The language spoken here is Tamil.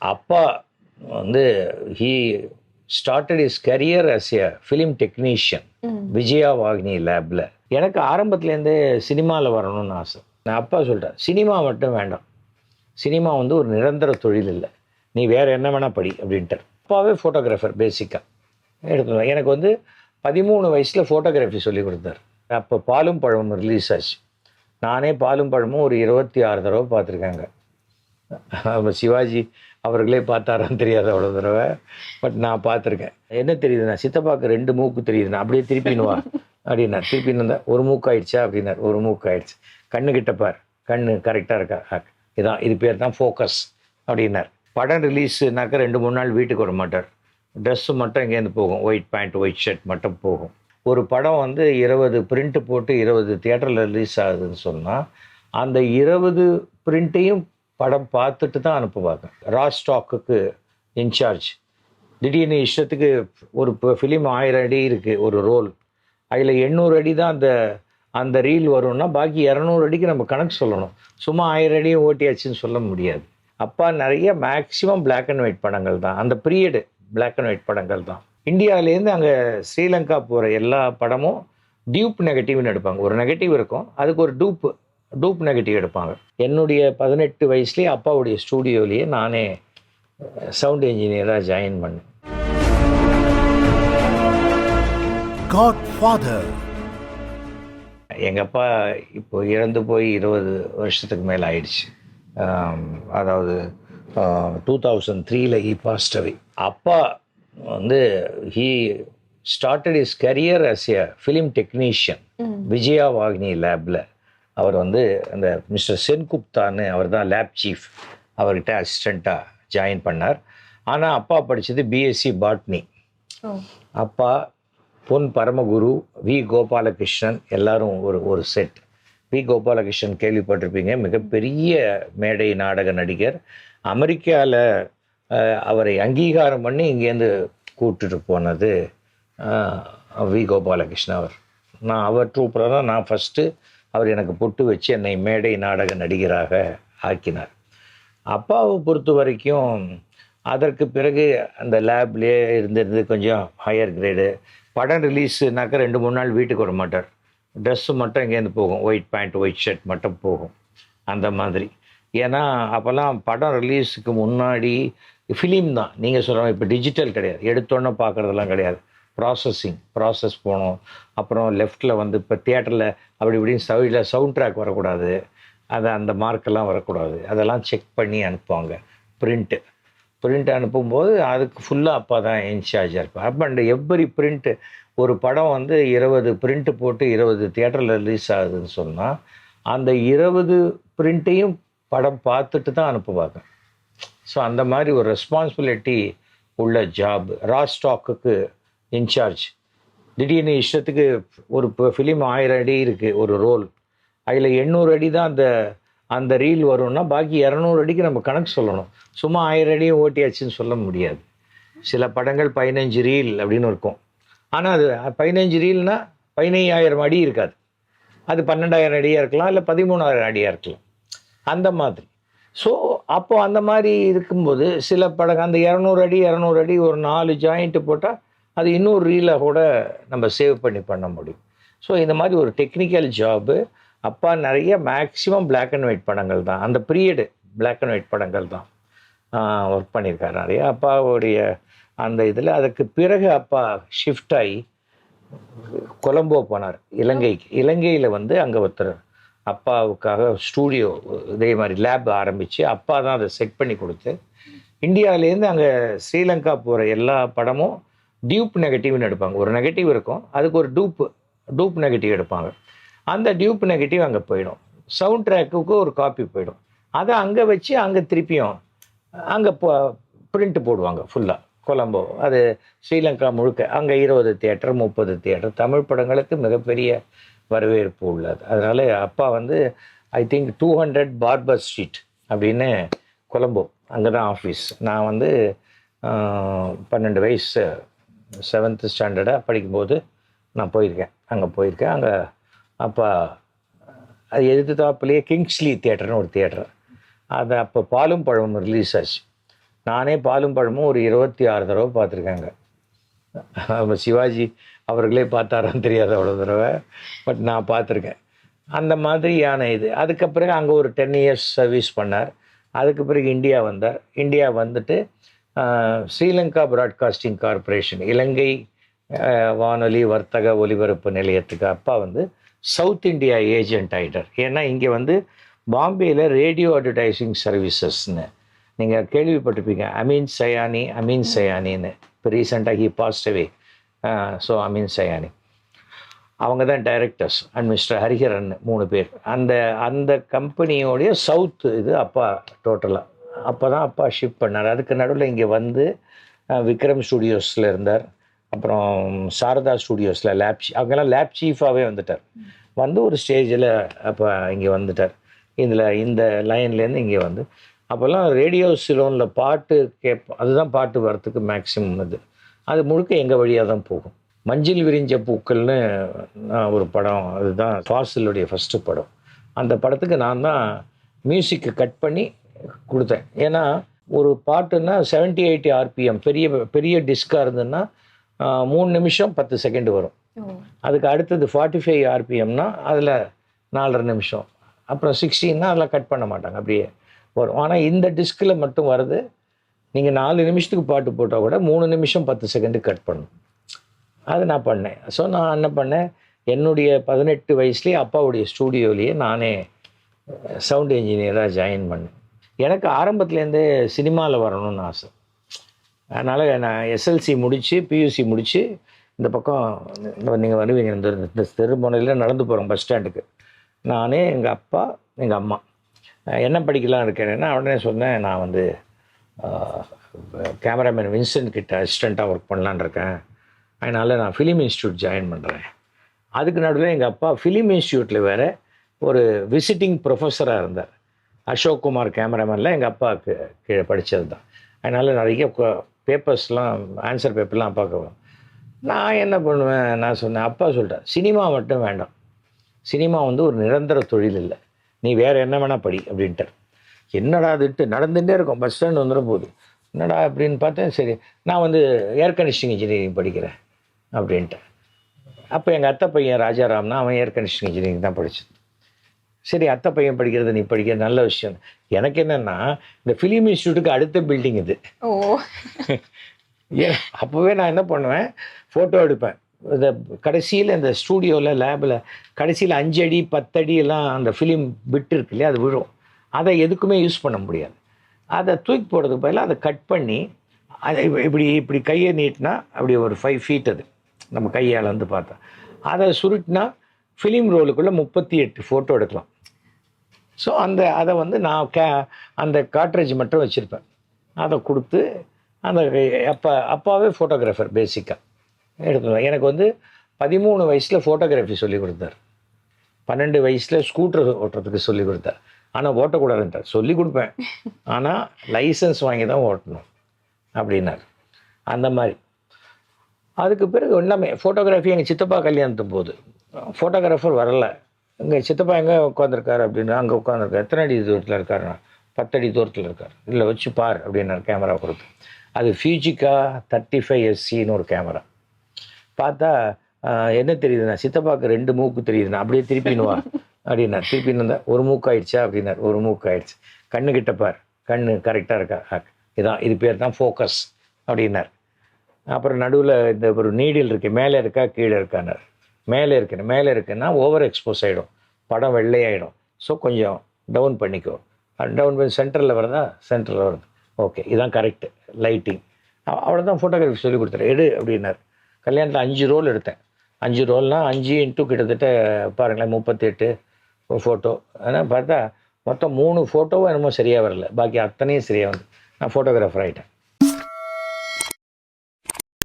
அப்பா வந்து he started his career as a film technician Vijaya Vauhini லேபில். எனக்கு ஆரம்பத்துலேருந்தே சினிமாவில் வரணும்னு ஆசை. நான் அப்பா சொல்லிட்டேன், சினிமா மட்டும் வேண்டாம், சினிமா வந்து ஒரு நிரந்தர தொழில் இல்லை, நீ வேறு என்ன வேணால் படி அப்படின்ட்டு. அப்பாவே ஃபோட்டோகிராஃபர் பேசிக்காக எடுத்துருவேன். எனக்கு வந்து 13 வயசில் ஃபோட்டோகிராஃபி சொல்லி கொடுத்தாரு. அப்போ பாலும் பழமும் ரிலீஸ் ஆச்சு. நானே பாலும் பழமும் ஒரு 26 தடவை பார்த்துருக்காங்க. சிவாஜி அவர்களே பார்த்தாரான்னு தெரியாது அவ்வளோ தடவை, பட் நான் பார்த்துருக்கேன். என்ன தெரியுதுண்ணா, சித்தப்பாக்கு 2 மூக்கு தெரியுதுண்ணா, அப்படியே திருப்பினுவா அப்படின்னார். திருப்பின்னு இருந்தால் ஒரு மூக்கு ஆயிடுச்சா அப்படின்னார். ஒரு மூக்கு ஆயிடுச்சு. கண்ணு கிட்ட பார், கண்ணு கரெக்டாக இருக்கா, இதான் இது பேர் தான் ஃபோக்கஸ் அப்படின்னார். படம் ரிலீஸுனாக்கா 2-3 நாள் வீட்டுக்கு வர மாட்டார். ட்ரெஸ்ஸு மட்டும் இங்கேருந்து போகும், ஒயிட் பேண்ட் ஒயிட் ஷர்ட் மட்டும் போகும். ஒரு படம் வந்து 20 பிரிண்ட்டு போட்டு 20 தியேட்டரில் ரிலீஸ் ஆகுதுன்னு சொன்னால் அந்த 20 பிரிண்ட்டையும் படம் பார்த்துட்டு தான் அனுப்புவாங்க. ரா ஸ்டாக்குக்கு இன்சார்ஜ். திடீர்னு இஷ்டத்துக்கு ஒரு ஃபிலிம் 1000 அடி இருக்குது ஒரு ரோல், அதில் 800 அடி தான் அந்த ரீல் வரும்னா பாக்கி 200 அடிக்கு நம்ம கணக்கு சொல்லணும். சும்மா 1000 அடியும் ஓட்டியாச்சுன்னு சொல்ல முடியாது. அப்பா நிறைய மேக்ஸிமம் பிளாக் அண்ட் ஒயிட் படங்கள் தான், அந்த பீரியடு பிளாக் அண்ட் ஒயிட் படங்கள் தான். இந்தியாவிலேருந்து அங்கே ஸ்ரீலங்கா போகிற எல்லா படமும் டியூப் நெகட்டிவ்னு எடுப்பாங்க. ஒரு நெகட்டிவ் இருக்கும், அதுக்கு ஒரு டூப் நெகட்டிவ் எடுப்பாங்க. என்னுடைய 18 வயசுலேயே அப்பாவுடைய ஸ்டூடியோலேயே நானே சவுண்ட் இன்ஜினியராக ஜாயின் பண்ணேன். காட்ஃபாதர். எங்கள் அப்பா இப்போ இறந்து போய் 20 வருஷத்துக்கு மேலே ஆயிடுச்சு. அதாவது 2003 ஹீ பாஸ்ட் அவே. அப்பா வந்து he started his career as a film technician Vijaya Vauhini லேபில். அவர் வந்து அந்த மிஸ்டர் சென்குப்தான்னு அவர் தான் லேப் சீஃப், அவர்கிட்ட அசிஸ்டண்ட்டாக ஜாயின் பண்ணார். ஆனால் அப்பா படித்தது பிஎஸ்சி பாட்னி. அப்பா, பொன் பரமகுரு, வி கோபாலகிருஷ்ணன் எல்லாரும் ஒரு செட். வி கோபாலகிருஷ்ணன் கேள்விப்பட்டிருப்பீங்க, மிகப்பெரிய மேடை நாடக நடிகர். அமெரிக்காவில் அவரை அங்கீகாரம் பண்ணி இங்கேருந்து கூப்பிட்டுட்டு போனது வி கோபாலகிருஷ்ணன். நான் அவர் ட்ரூப்பில் தான் நான் ஃபஸ்ட்டு, அவர் எனக்கு பொட்டு வச்சு என்னை மேடை நாடக நடிகராக ஆக்கினார். அப்பாவை பொறுத்த வரைக்கும் அதற்கு பிறகு அந்த லேப்லேயே இருந்திருந்து கொஞ்சம் ஹையர் கிரேடு. படம் ரிலீஸுனாக்கா 2-3 நாள் வீட்டுக்கு வர மாட்டார். ட்ரெஸ்ஸு மட்டும் இங்கேருந்து போகும், ஒயிட் பேண்ட் ஒயிட் ஷர்ட் மட்டும் போகும், அந்த மாதிரி. ஏன்னா அப்போல்லாம் படம் ரிலீஸுக்கு முன்னாடி ஃபிலிம் தான், நீங்கள் சொல்கிறோம், இப்போ டிஜிட்டல் கிடையாது, எடுத்தோன்னே பார்க்குறதெல்லாம் கிடையாது. ப்ராசஸ் போகணும். அப்புறம் லெஃப்டில் வந்து இப்போ தியேட்டரில் அப்படி இப்படின்னு சைடில் சவுண்ட் ட்ராக் வரக்கூடாது, அந்த மார்க்கெல்லாம் வரக்கூடாது, அதெல்லாம் செக் பண்ணி அனுப்புவாங்க. பிரிண்ட் அனுப்பும்போது அதுக்கு ஃபுல்லாக அப்பா தான் இன்சார்ஜாக இருப்பார். அப்போ அந்த எவ்வரி பிரிண்ட்டு, ஒரு படம் வந்து 20 பிரிண்ட்டு போட்டு 20 தியேட்டரில் ரிலீஸ் ஆகுதுன்னு சொன்னால் அந்த 20 பிரிண்ட்டையும் படம் பார்த்துட்டு தான் அனுப்புவாங்க. ஸோ அந்த மாதிரி ஒரு ரெஸ்பான்சிபிலிட்டி உள்ள ஜாப். ரா ஸ்டாக்குக்கு இன்சார்ஜ். திடீர்னு இஷ்டத்துக்கு ஒரு ஃபிலிம் 1000 அடி இருக்குது ஒரு ரோல், அதில் 800 அடி தான் அந்த ரீல் வரும்னா பாக்கி 200 அடிக்கு நம்ம கணக்கு சொல்லணும். சும்மா 1000 அடியும் ஓட்டியாச்சுன்னு சொல்ல முடியாது. சில படங்கள் 15 ரீல் அப்படின்னு இருக்கும். ஆனால் அது 15 ரீல்னா 15,000 அடி இருக்காது, அது 12,000 அடியாக இருக்கலாம், இல்லை 13,000 அடியாக இருக்கலாம், அந்த மாதிரி. ஸோ அப்போது அந்த மாதிரி இருக்கும்போது சில படங்கள் அந்த 200 அடி ஒரு 4 ஜாயிண்ட்டு போட்டால் அது இன்னொரு ரீலாக கூட நம்ம சேவ் பண்ண முடியும். ஸோ இந்த மாதிரி ஒரு டெக்னிக்கல் ஜாபு. அப்பா நிறைய மேக்ஸிமம் பிளாக் அண்ட் ஒயிட் படங்கள் தான், அந்த பீரியடு பிளாக் அண்ட் ஒயிட் படங்கள் தான் ஒர்க் பண்ணியிருக்காரு நிறைய. அப்பாவுடைய அந்த இதில் அதுக்கு பிறகு அப்பா ஷிஃப்ட் ஆகி கொலம்போ போனார், இலங்கையில் வந்து அங்கே ஒருத்தர் அப்பாவுக்காக ஸ்டூடியோ இதே மாதிரி லேப் ஆரம்பித்து அப்பா தான் அதை செட் பண்ணி கொடுத்து, இந்தியாவிலேருந்து அங்கே ஸ்ரீலங்கா போகிற எல்லா படமும் டியூப் நெகட்டிவ்னு எடுப்பாங்க. ஒரு நெகட்டிவ் இருக்கும், அதுக்கு ஒரு டூப் நெகட்டிவ் எடுப்பாங்க. அந்த டியூப் நெகட்டிவ் அங்கே போயிடும், சவுண்ட் ட்ராக்குக்கு ஒரு காப்பி போயிடும், அதை அங்கே வச்சு அங்கே திருப்பியும் அங்கே பிரிண்ட் போடுவாங்க ஃபுல்லாக கொலம்போ. அது ஸ்ரீலங்கா முழுக்க அங்கே 20 தியேட்டர் 30 தியேட்டர் தமிழ் படங்களுக்கு மிகப்பெரிய வரவேற்பு உள்ளது. அதனால் அப்பா வந்து ஐ திங்க் 200 பார்பர் ஸ்ட்ரீட் அப்படின்னு கொலம்போ, அங்கே தான் ஆஃபீஸ். நான் வந்து 12 வயசு 7th ஸ்டாண்டர்டாக படிக்கும்போது நான் போயிருக்கேன், அங்கே அப்போ அது எதிர்த்தாப்புலேயே கிங்ஸ்லி தியேட்டர்னு ஒரு தியேட்டர், அது அப்போ பாலும் பழமும் ரிலீஸ் ஆச்சு. நானே பாலும் பழமும் ஒரு 26 தடவை பார்த்துருக்காங்க. நம்ம சிவாஜி அவர்களே பார்த்தாரான்னு தெரியாது அவ்வளோ தடவை. பட் நான் பார்த்துருக்கேன். அந்த மாதிரியான இது. அதுக்கு பிறகு அங்கே ஒரு 10 இயர்ஸ் சர்வீஸ் பண்ணார். அதுக்கு பிறகு இந்தியா வந்தார். இந்தியா வந்துட்டு ஸ்ரீலங்கா பிராட்காஸ்டிங் கார்ப்பரேஷன், இலங்கை வானொலி வர்த்தக ஒலிபரப்பு நிலையத்துக்கு அப்பா வந்து சவுத் இந்தியா ஏஜென்ட் ஆகிட்டார். ஏன்னா இங்கே வந்து பாம்பேயில் ரேடியோ அட்வர்டைசிங் சர்வீசஸ்ன்னு நீங்கள் கேள்விப்பட்டிருப்பீங்க. அமீன் சயானின்னு இப்போ ரீசெண்டாக he passed away. So Amin Sayani அவங்க தான் டைரக்டர்ஸ் அண்ட் மிஸ்டர் ஹரிஹரன் 3 பேர். அந்த கம்பெனியோடைய சவுத்து இது அப்பா டோட்டலாக. அப்போ தான் அப்பா ஷிஃப்ட் பண்ணார். அதுக்கு நடுவில் இங்கே வந்து விக்ரம் ஸ்டூடியோஸில் இருந்தார். அப்புறம் சாரதா ஸ்டூடியோஸில் அவங்கெல்லாம் லேப் சீஃபாகவே வந்துட்டார். வந்து ஒரு ஸ்டேஜில் அப்போ இங்கே வந்துட்டார். இந்த லைன்லேருந்து இங்கே வந்து அப்போல்லாம் ரேடியோ சிலோனில் பாட்டு அதுதான் பாட்டு வரத்துக்கு மேக்ஸிமம் அது முழுக்க எங்கள் வழியாக தான் போகும். மஞ்சள் விரிஞ்ச பூக்கள்னு ஒரு படம், அதுதான் ஃபாசிலுடைய ஃபஸ்ட்டு படம். அந்த படத்துக்கு நான் தான் மியூசிக்கு கட் பண்ணி கொடுத்தேன். ஏன்னா ஒரு பாட்டுன்னா 70-80 ஆர்பிஎம் பெரிய பெரிய டிஸ்காக இருந்ததுன்னா 3 நிமிஷம் 10 செகண்ட் வரும். அதுக்கு அடுத்தது 45 ஆர்பிஎம்னா அதில் 4.5 நிமிஷம், அப்புறம் 16னா அதில் கட் பண்ண மாட்டாங்க, அப்படியே வரும். ஆனால் இந்த டிஸ்கில் மட்டும் வருது. நீங்கள் 4 நிமிஷத்துக்கு பாட்டு போட்டால் கூட 3 நிமிஷம் 10 செகண்டு கட் பண்ணணும். அது நான் பண்ணேன். ஸோ நான் என்ன பண்ணேன், என்னுடைய 18 வயசுலேயே அப்பாவுடைய ஸ்டூடியோலேயே நானே சவுண்ட் இன்ஜினியராக ஜாயின் பண்ணேன். எனக்கு ஆரம்பத்துலேருந்தே சினிமாவில் வரணும்னு ஆசை. அதனால் நான் எஸ்எல்சி முடித்து பியூசி முடித்து இந்த பக்கம் நீங்கள் வருவீங்க, இந்த தெருமுனையில் நடந்து போகிறோம் பஸ் ஸ்டாண்டுக்கு. நானே எங்கள் அப்பா எங்கள் அம்மா என்ன படிக்கலாம் இருக்கேன்னா உடனே சொன்னேன், நான் வந்து கேமராமேன் வின்சென்ட் கிட்ட அசிஸ்டண்ட்டாக ஒர்க் பண்ணலான் இருக்கேன். அதனால் நான் ஃபிலிம் இன்ஸ்டியூட் ஜாயின் பண்ணுறேன். அதுக்கு நடுவில் எங்கள் அப்பா ஃபிலிம் இன்ஸ்டியூட்டில் வேறு ஒரு விசிட்டிங் ப்ரொஃபஸராக இருந்தார். அசோக் குமார் கேமராமேனில் எங்கள் அப்பாவுக்கு கீழே படித்தது தான். அதனால் நிறைய பேப்பர்ஸ்லாம் ஆன்சர் பேப்பர்லாம் அப்பாவுக்கு. நான் என்ன பண்ணுவேன், நான் சொன்னேன், அப்பா சொல்லிட்டேன், சினிமா மட்டும் வேண்டாம், சினிமா வந்து ஒரு நிரந்தர தொழில் இல்லை, நீ வேறு என்ன வேணால் படி அப்படின்ட்டார். என்னடா அதுட்டு நடந்துகிட்டே இருக்கும், பஸ் ஸ்டாண்ட் வந்துட போகுது, என்னடா அப்படின்னு பார்த்தேன். சரி நான் வந்து ஏர் கண்டிஷனிங் இன்ஜினியரிங் படிக்கிறேன் அப்படின்ட்டேன். அப்போ எங்கள் அத்தை பையன் ராஜாராம்னா அவன் ஏர் கண்டிஷனிங் இன்ஜினியரிங் தான் படித்தது. சரி அத்தை பையன் படிக்கிறது நீ படிக்கிறது நல்ல விஷயம். எனக்கு என்னென்னா இந்த ஃபிலிம் இன்ஸ்டியூட்டுக்கு அடுத்த பில்டிங் இது. ஏன் அப்போவே நான் என்ன பண்ணுவேன், ஃபோட்டோ எடுப்பேன். இந்த கடைசியில் இந்த ஸ்டூடியோவில் லேபில் கடைசியில் 5 அடி 10 அடி எல்லாம் அந்த ஃபிலிம் பிட் இருக்கு இல்லையா, அது விழும். அதை எதுக்குமே யூஸ் பண்ண முடியாது. அதை தூக்கி போடுறதுக்கு பதிலாக அதை கட் பண்ணி அதை இப்படி கையை நீட்டினா அப்படி ஒரு 5 ஃபீட் அது நம்ம கையால் வந்து பார்த்தா அதை சுருட்டினா ஃபிலிம் ரோலுக்குள்ளே 38 ஃபோட்டோ எடுக்கலாம். ஸோ அதை வந்து நான் அந்த காட்ரேஜ் மட்டும் வச்சுருப்பேன். அதை கொடுத்து அந்த அப்பாவே ஃபோட்டோகிராஃபர் பேசிக்காக எடுத்துருவேன். எனக்கு வந்து 13 வயசில் ஃபோட்டோகிராஃபி சொல்லி கொடுத்தார். 12 வயசில் ஸ்கூட்டர் ஓட்டுறதுக்கு சொல்லி கொடுத்தார். ஆனால் ஓட்டக்கூடாதுன்ட்டார். சொல்லி கொடுப்பேன், ஆனால் லைசன்ஸ் வாங்கி தான் ஓட்டணும் அப்படின்னார். அந்த மாதிரி அதுக்கு பிறகு எல்லாமே ஃபோட்டோகிராஃபி. எங்கள் சித்தப்பா கல்யாணத்தும் போது ஃபோட்டோகிராஃபர் வரல. எங்கள் சித்தப்பா எங்கே உட்காந்துருக்காரு அப்படின்னு, அங்கே உட்காந்துருக்காரு. எத்தனை அடி தூரத்தில் இருக்காருண்ணா, 10 அடி தூரத்தில் இருக்கார். இல்லை வச்சு பார் அப்படின்னாரு கேமரா கொடுத்து. அது ஃபியூஜிகா 35SCன்னு ஒரு கேமரா. பார்த்தா என்ன தெரியுதுண்ணா, சித்தப்பாவுக்கு 2 மூக்கு தெரியுதுண்ணா, அப்படியே திருப்பினுவா அப்படின்னார். திருப்பின்னு இருந்தால் ஒரு மூக்கு ஆயிடுச்சா அப்படின்னார். ஒரு மூக்கு ஆயிடுச்சு. கண்ணு கிட்ட பார், கண்ணு கரெக்டாக இருக்கா, இது பேர் தான் ஃபோக்கஸ் அப்படின்னார். அப்புறம் நடுவில் இந்த ஒரு நீடில் இருக்குது, மேலே இருக்கா கீழே இருக்கான்னார். மேலே இருக்குன்னா ஓவர் எக்ஸ்போஸ் ஆகிடும், படம் வெள்ளையாயிடும். ஸோ கொஞ்சம் டவுன் பண்ணிக்கோ. டவுன் பண்ணி சென்டரில் வருதா, சென்டரில் வருது, ஓகே இதுதான் கரெக்டு லைட்டிங். அவ்வளோதான் ஃபோட்டோகிராஃபி சொல்லி கொடுத்தாரு. எடு அப்படின்னார். கல்யாணத்தில் 5 ரோல் எடுத்தேன். 5 ரோல்னால் 5 இன்ட்டு கிட்டத்தட்ட பாருங்களேன் 38 ஃபோட்டோ. ஆனால் பார்த்தா மொத்தம் 3 ஃபோட்டோவும் என்னமோ சரியாக வரல, பாக்கி அத்தனையும் சரியாக வந்து நான் ஃபோட்டோகிராஃபர் ஆகிட்டேன்.